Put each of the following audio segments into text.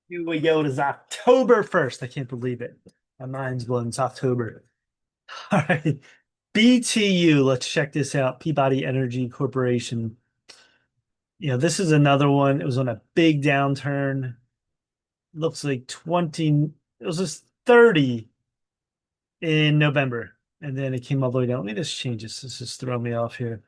Here we go. It is October 1st. I can't believe it. My mind's blown. It's October. All right. BTU. Let's check this out. Peabody Energy Corporation. This is another one. It was on a big downturn. Looks like 20, it was just 30 in November. And then it came all the way down. Let me just change this. This is throwing me off here.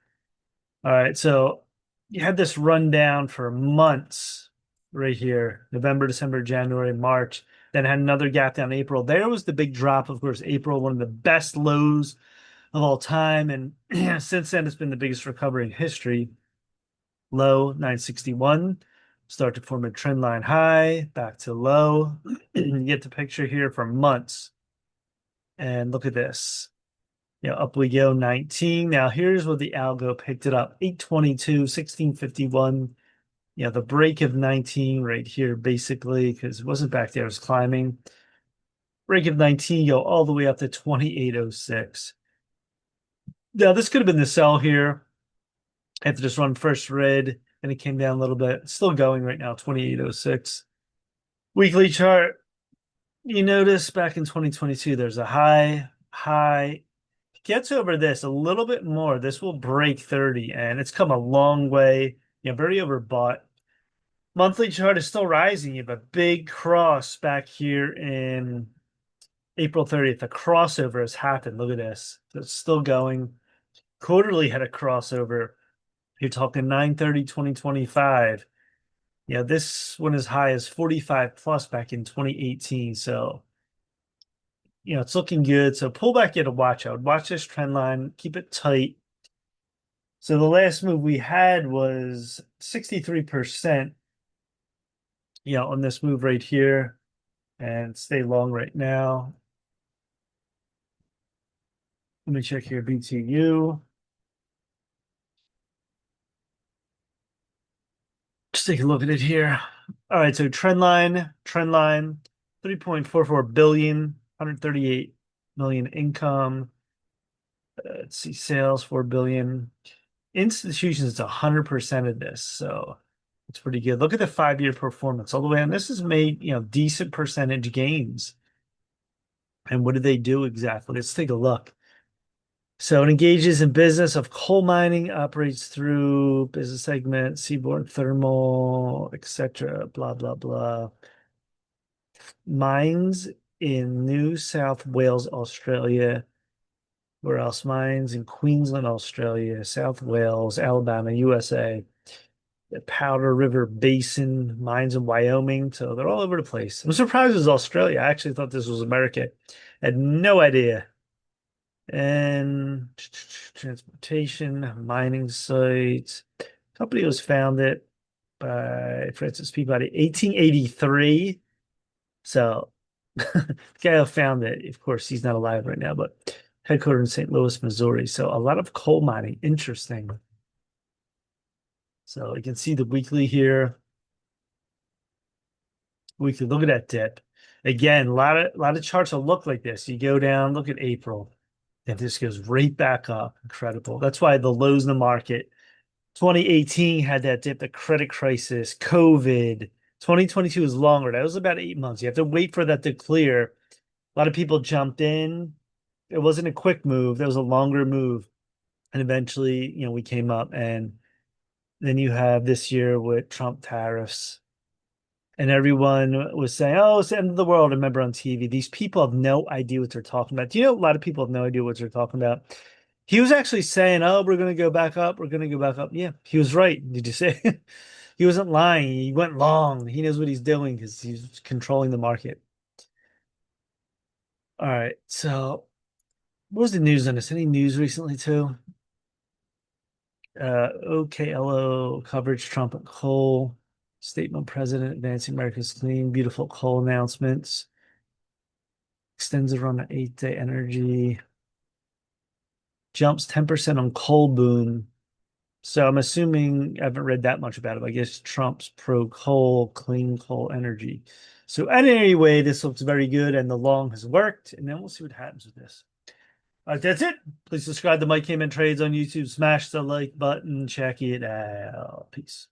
All right. So you had this rundown for months right here, November, December, January, March. Then had another gap down in April. There was the big drop, of course. April, one of the best lows of all time. And since then, it's been the biggest recovery in history. Low 961. Start to form a trend line high, back to low. You get the picture here for months. And look at this. Up we go 19. Now here's where the algo picked it up. 822, 1651. The break of 19 right here, basically, because it wasn't back there, it was climbing. Break of 19, go all the way up to 2806. Now this could have been the sell here. After just run first red, and it came down a little bit. It's still going right now, 2806. Weekly chart, you notice back in 2022, there's a high, gets over this a little bit more. This will break 30, and it's come a long way. Very overbought. Monthly chart is still rising. You have a big cross back here in April 30th. A crossover has happened. Look at this. So it's still going. Quarterly had a crossover. You're talking 9/30, 2025. This one is high as 45 plus back in 2018. So it's looking good. So pull back here to watch. I would watch this trend line, keep it tight. So the last move we had was 63%, on this move right here, and stay long right now. Let me check here, BTU. Just take a look at it here. All right, so trend line, 3.44 billion, 138 million income. Let's see, sales 4 billion. Institutions, it's 100% of this, so it's pretty good. Look at the 5-year performance all the way on. This has made, decent percentage gains. And what did they do exactly? Let's take a look. So it engages in business of coal mining, operates through business segment, seaborne thermal, etc. Blah blah blah. Mines in New South Wales, Australia. Where else? Mines in Queensland, Australia, South Wales, Alabama, USA. The Powder River Basin, mines in Wyoming. So they're all over the place. I'm surprised it was Australia. I actually thought this was America. I had no idea. And transportation, mining sites. Company was founded by Francis Peabody, 1883. So the guy who found it, of course, he's not alive right now, but headquartered in St. Louis, Missouri. So a lot of coal mining. Interesting. So you can see the weekly here. Weekly, look at that dip. Again, a lot of charts will look like this. You go down, look at April. And this goes right back up. Incredible. That's why the lows in the market. 2018 had that dip, the credit crisis, COVID. 2022 is longer. That was about 8 months. You have to wait for that to clear. A lot of people jumped in. It wasn't a quick move. That was a longer move. And eventually, we came up. And then you have this year with Trump tariffs. And everyone was saying, oh, it's the end of the world. I remember on TV, these people have no idea what they're talking about. Do you know a lot of people have no idea what they're talking about? He was actually saying, oh, we're going to go back up. We're going to go back up. Yeah, he was right. Did you say? He wasn't lying. He went long. He knows what he's doing because he's controlling the market. All right. So what was the news on this? Any news recently too? OKLO coverage, Trump and coal. Statement President advancing America's clean, beautiful coal announcements. Extends it on an 8-day energy. Jumps 10% on coal boom. So I'm assuming I haven't read that much about it. I guess Trump's pro coal, clean coal energy. So anyway, this looks very good and the long has worked. And then we'll see what happens with this. All right, that's it. Please subscribe to Mike Cayman Trades on YouTube. Smash the like button. Check it out. Peace.